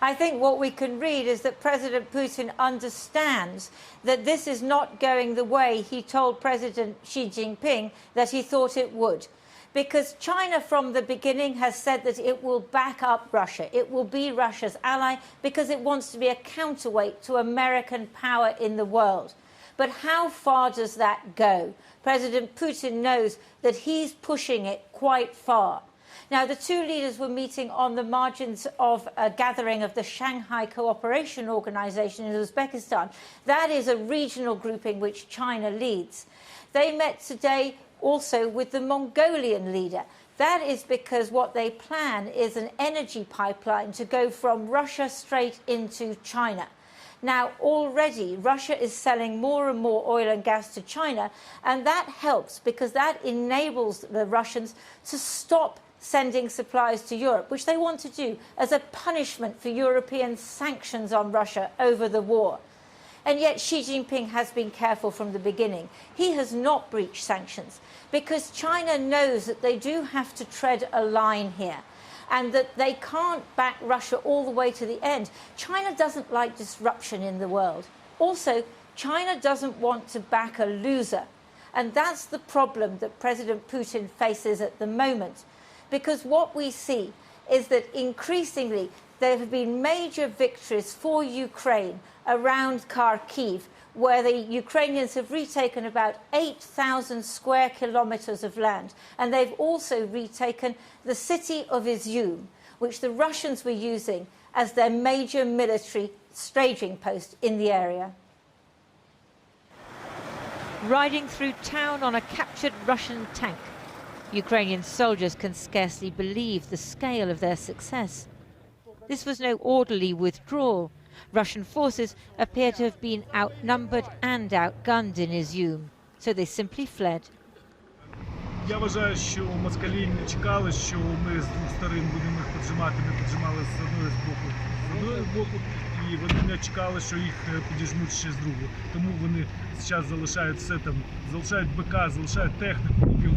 I think what we can read is that President Putin understands that this is not going the way he told President Xi Jinping that he thought it would. Because China from the beginning has said that it will back up Russia. It will be Russia's ally because it wants to be a counterweight to American power in the world. But how far does that go? President Putin knows that he's pushing it quite far. Now, the two leaders were meeting on the margins of a gathering of the Shanghai Cooperation Organization in Uzbekistan. That is a regional grouping which China leads. They met today also with the Mongolian leader. That is because what they plan is an energy pipeline to go from Russia straight into China. Now, already Russia is selling more and more oil and gas to China, and that helps because that enables the Russians to stop sending supplies to Europe, which they want to do as a punishment for European sanctions on Russia over the war. And yet Xi Jinping has been careful from the beginning. He has not breached sanctions because China knows that they do have to tread a line here and that they can't back Russia all the way to the end. China doesn't like disruption in the world. Also, China doesn't want to back a loser. And that's the problem that President Putin faces at the moment. Because what we see is that increasingly there have been major victories for Ukraine around Kharkiv, where the Ukrainians have retaken about 8,000 square kilometers of land. And they've also retaken the city of Izium, which the Russians were using as their major military staging post in the area. Riding through town on a captured Russian tank, Ukrainian soldiers can scarcely believe the scale of their success. This was no orderly withdrawal. Russian forces appear to have been outnumbered and outgunned in Izium, so they simply fled. Я вважаю, що москалі не чекали, що ми з двох сторон будемо їх піджимати. Ми піджимали з одного боку, і вони не чекали, що їх підіжмуть ще з другого. Тому вони зараз залишають все там, залишають БК, залишають техніку, бігуть.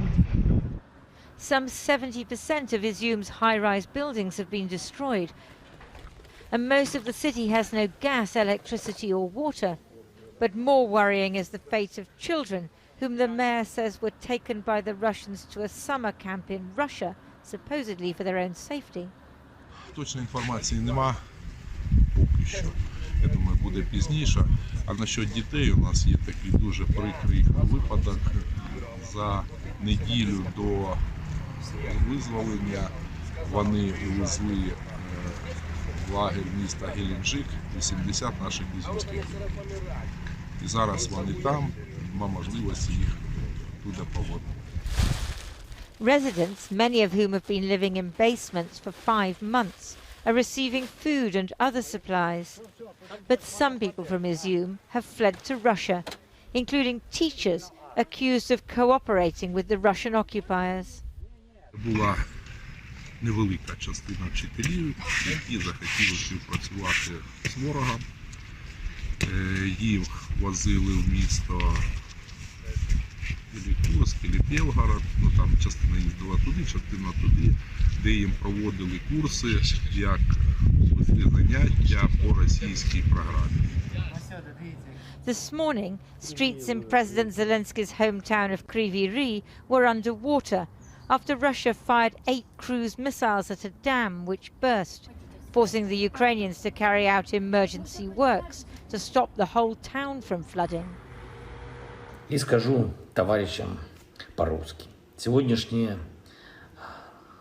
Some 70% of Izium's high-rise buildings have been destroyed, and most of the city has no gas, electricity or water. But more worrying is the fate of children, whom the mayor says were taken by the Russians to a summer camp in Russia, supposedly for their own safety. Точної інформації нема поки що. Я думаю, буде пізніше. А насчет дітей у нас є такий дуже прикрий випадок. За неділю до визволення вони увезли в лагерь міста Геленджик 80 наших ізюмських дітей. І зараз вони там, нема можливості їх туди поводити. Residents, many of whom have been living in basements for 5 months, are receiving food and other supplies. But some people from Izium have fled to Russia, including teachers accused of cooperating with the Russian occupiers. Була невелика частина вчителів, які захотіли співпрацювати з ворогом. Їх возили в місто Курськ, Білгород, там частина їздила туди, частина туди, де їм проводили курси, як заняття по російській програмі. This morning, streets in President Zelensky's hometown of Kryvyi Rih were underwater after Russia fired 8 cruise missiles at a dam which burst, forcing the Ukrainians to carry out emergency works to stop the whole town from flooding. И скажу товарищам по-русски. Сегодняшние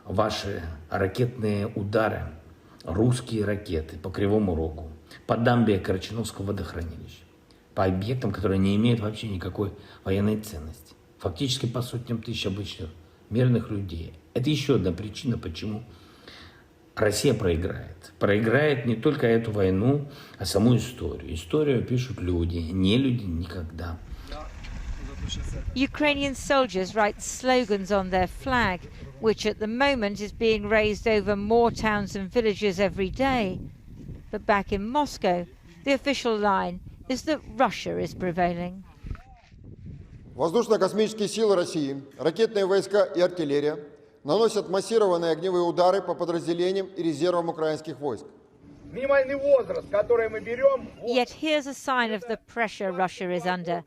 ваши ракетные удары, русские ракеты по Кривому Рогу, по дамбе Карачиновского водохранилища, по объектам, которые не имеют вообще никакой военной ценности, фактически по сотням тысяч обычных мирных людей. Это еще одна причина, почему Россия проиграет. Проиграет не только эту войну, а саму историю. Историю пишут люди, не люди никогда. Ukrainian soldiers write slogans on their flag, which at the moment is being raised over more towns and villages every day. But back in Moscow, the official line is that Russia is prevailing. Воздушно-космические силы России, ракетные войска и артиллерия наносят массированные огневые удары по подразделениям и резервам украинских войск. минимальный возраст, который мы берем. Yet here's a sign of the pressure Russia is under.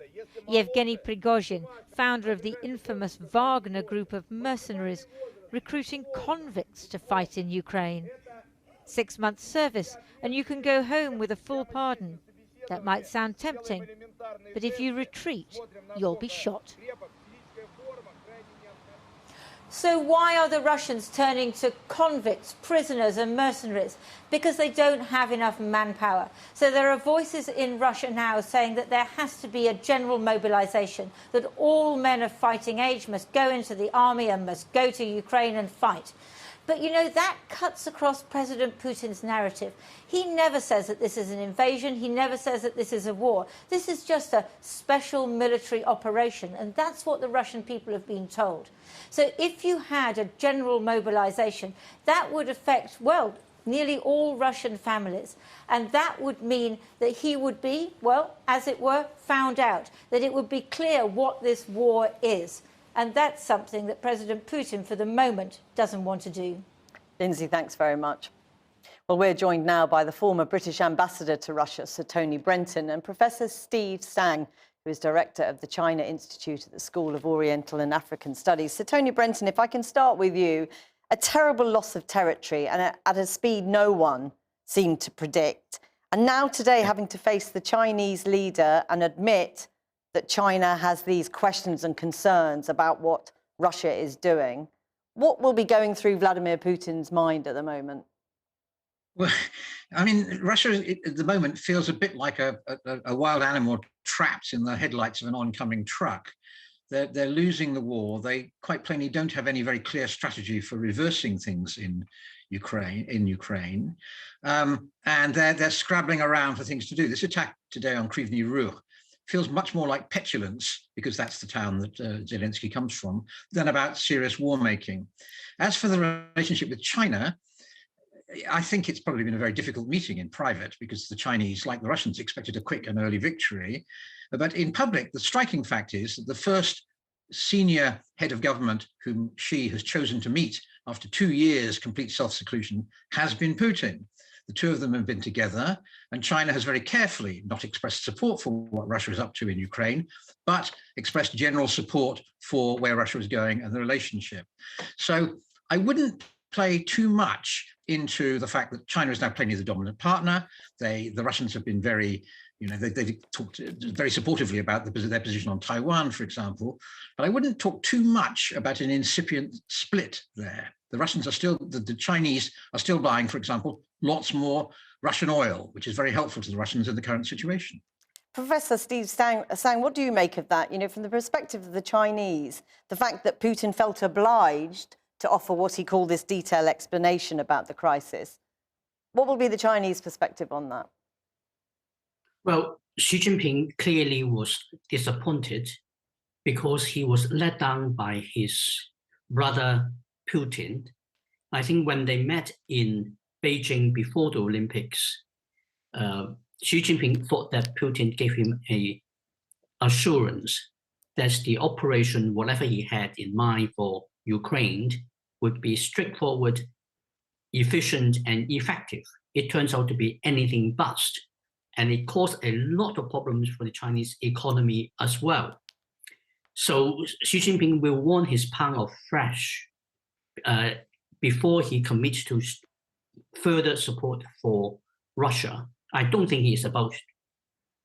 Yevgeny Prigozhin, founder of the infamous Wagner group of mercenaries, recruiting convicts to fight in Ukraine. 6 months service and you can go home with a full pardon. That might sound tempting, but if you retreat, you'll be shot. So why are the Russians turning to convicts, prisoners and mercenaries? Because they don't have enough manpower. So there are voices in Russia now saying that there has to be a general mobilization, that all men of fighting age must go into the army and must go to Ukraine and fight. But, you know, that cuts across President Putin's narrative. He never says that this is an invasion. He never says that this is a war. This is just a special military operation. And that's what the Russian people have been told. So if you had a general mobilization, that would affect, well, nearly all Russian families. And that would mean that he would be, well, as it were, found out, that it would be clear what this war is. And that's something that President Putin, for the moment, doesn't want to do. Lindsay, thanks very much. Well, we're joined now by the former British ambassador to Russia, Sir Tony Brenton, and Professor Steve Stang, who is director of the China Institute at the School of Oriental and African Studies. Sir Tony Brenton, if I can start with you, a terrible loss of territory and at a speed no one seemed to predict. And now today having to face the Chinese leader and admit that China has these questions and concerns about what Russia is doing. What will be going through Vladimir Putin's mind at the moment? Well, I mean, Russia at the moment feels a bit like a wild animal trapped in the headlights of an oncoming truck. They're losing the war. They quite plainly don't have any very clear strategy for reversing things in Ukraine. And they're scrabbling around for things to do. This attack today on Kryvyi Rih feels much more like petulance, because that's the town that Zelensky comes from, than about serious war making. As for the relationship with China, I think it's probably been a very difficult meeting in private, because the Chinese, like the Russians, expected a quick and early victory. But in public, the striking fact is that the first senior head of government whom Xi has chosen to meet after 2 years complete self-seclusion has been Putin. The two of them have been together, and China has very carefully not expressed support for what Russia is up to in Ukraine, but expressed general support for where Russia is going and the relationship. So I wouldn't play too much into the fact that China is now plainly the dominant partner. The Russians have been very, they've talked very supportively about their position on Taiwan, for example, but I wouldn't talk too much about an incipient split there. The Russians are still, the Chinese are still buying, for example, lots more Russian oil, which is very helpful to the Russians in the current situation. Professor Steve Stang, what do you make of that? From the perspective of the Chinese, the fact that Putin felt obliged to offer what he called this detailed explanation about the crisis. What will be the Chinese perspective on that? Well, Xi Jinping clearly was disappointed because he was let down by his brother Putin. I think when they met in Beijing before the Olympics, Xi Jinping thought that Putin gave him an assurance that the operation, whatever he had in mind for Ukraine, would be straightforward, efficient, and effective. It turns out to be anything but, and it caused a lot of problems for the Chinese economy as well. So Xi Jinping will want his pound of flesh before he commits to further support for Russia. I don't think he is about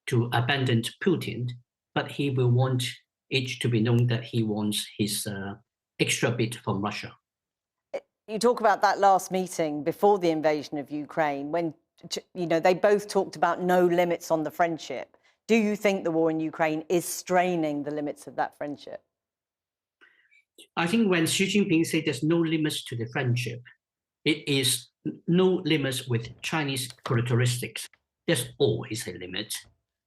to abandon Putin, but he will want it to be known that he wants his extra bit from Russia. You talk about that last meeting before the invasion of Ukraine, when they both talked about no limits on the friendship. Do you think the war in Ukraine is straining the limits of that friendship? I think when Xi Jinping said there's no limits to the friendship, it is no limits with Chinese characteristics. There's always a limit.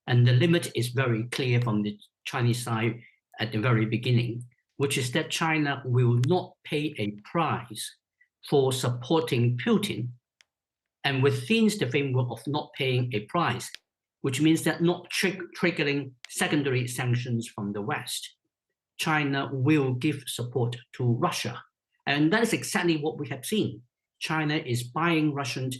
And the limit is very clear from the Chinese side at the very beginning, which is that China will not pay a price for supporting Putin, and within the framework of not paying a price, which means that not triggering secondary sanctions from the West, China will give support to Russia. And that is exactly what we have seen. China is buying Russian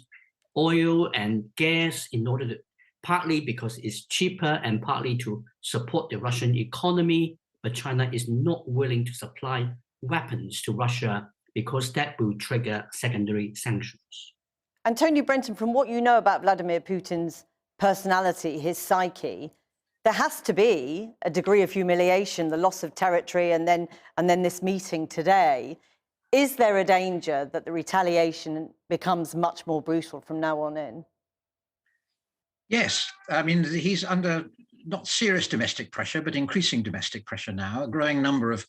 oil and gas in order to, partly because it's cheaper and partly to support the Russian economy, but China is not willing to supply weapons to Russia because that will trigger secondary sanctions. And Tony Brenton, from what you know about Vladimir Putin's personality, his psyche, there has to be a degree of humiliation, the loss of territory, and then this meeting today. Is there a danger that the retaliation becomes much more brutal from now on in? Yes, I mean, he's under not serious domestic pressure, but increasing domestic pressure now. A growing number of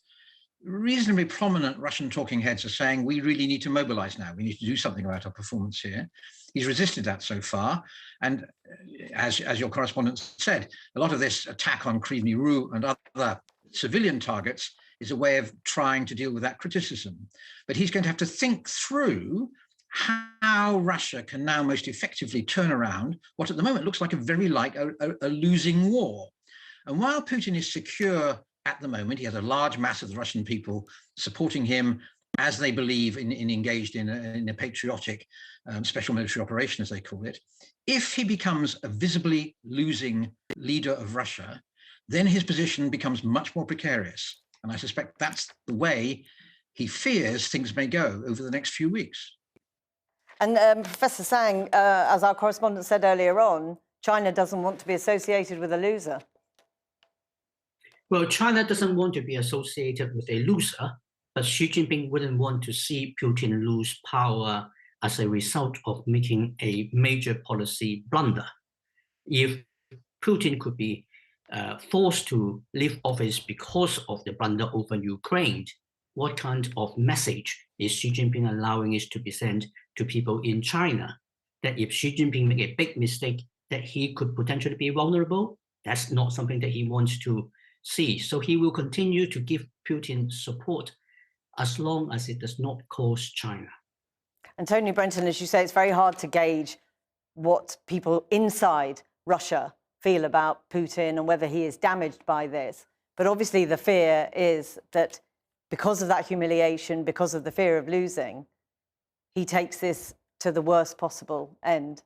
reasonably prominent Russian talking heads are saying, we really need to mobilize now. We need to do something about our performance here. He's resisted that so far. And as your correspondent said, a lot of this attack on Kryvyi Rih and other civilian targets is a way of trying to deal with that criticism. But he's going to have to think through how Russia can now most effectively turn around what at the moment looks like a losing war. And while Putin is secure at the moment, he has a large mass of the Russian people supporting him as they believe engaged in a patriotic special military operation, as they call it. If he becomes a visibly losing leader of Russia, then his position becomes much more precarious. And I suspect that's the way he fears things may go over the next few weeks. And Professor Sang, as our correspondent said earlier on, China doesn't want to be associated with a loser. Well, China doesn't want to be associated with a loser, but Xi Jinping wouldn't want to see Putin lose power as a result of making a major policy blunder. If Putin could be forced to leave office because of the blunder over Ukraine, what kind of message is Xi Jinping allowing it to be sent to people in China? That if Xi Jinping make a big mistake, that he could potentially be vulnerable? That's not something that he wants to see. So he will continue to give Putin support as long as it does not cost China. And Tony Brenton, as you say, it's very hard to gauge what people inside Russia feel about Putin and whether he is damaged by this. But obviously the fear is that because of that humiliation, because of the fear of losing, he takes this to the worst possible end.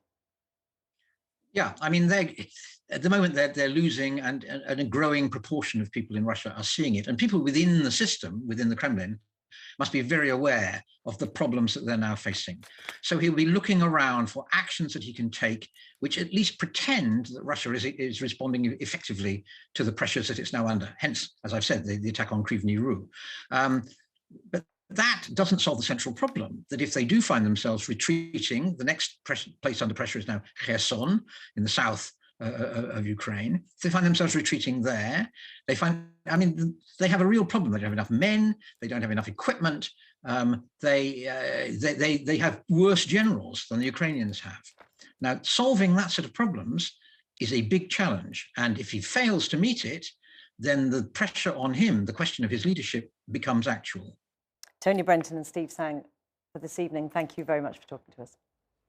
Yeah, I mean, at the moment they're losing, and a growing proportion of people in Russia are seeing it. And people within the system, within the Kremlin, must be very aware of the problems that they're now facing. So he'll be looking around for actions that he can take, which at least pretend that Russia is responding effectively to the pressures that it's now under. Hence, as I've said, the attack on Kryvyi Rih. But that doesn't solve the central problem, that if they do find themselves retreating, the next place under pressure is now Kherson in the south of Ukraine. If they find themselves retreating there, they have a real problem. They don't have enough men, they don't have enough equipment, they have worse generals than the Ukrainians have. Now, solving that set of problems is a big challenge. And if he fails to meet it, then the pressure on him, the question of his leadership, becomes actual. Tony Brenton and Steve Sang for this evening, thank you very much for talking to us.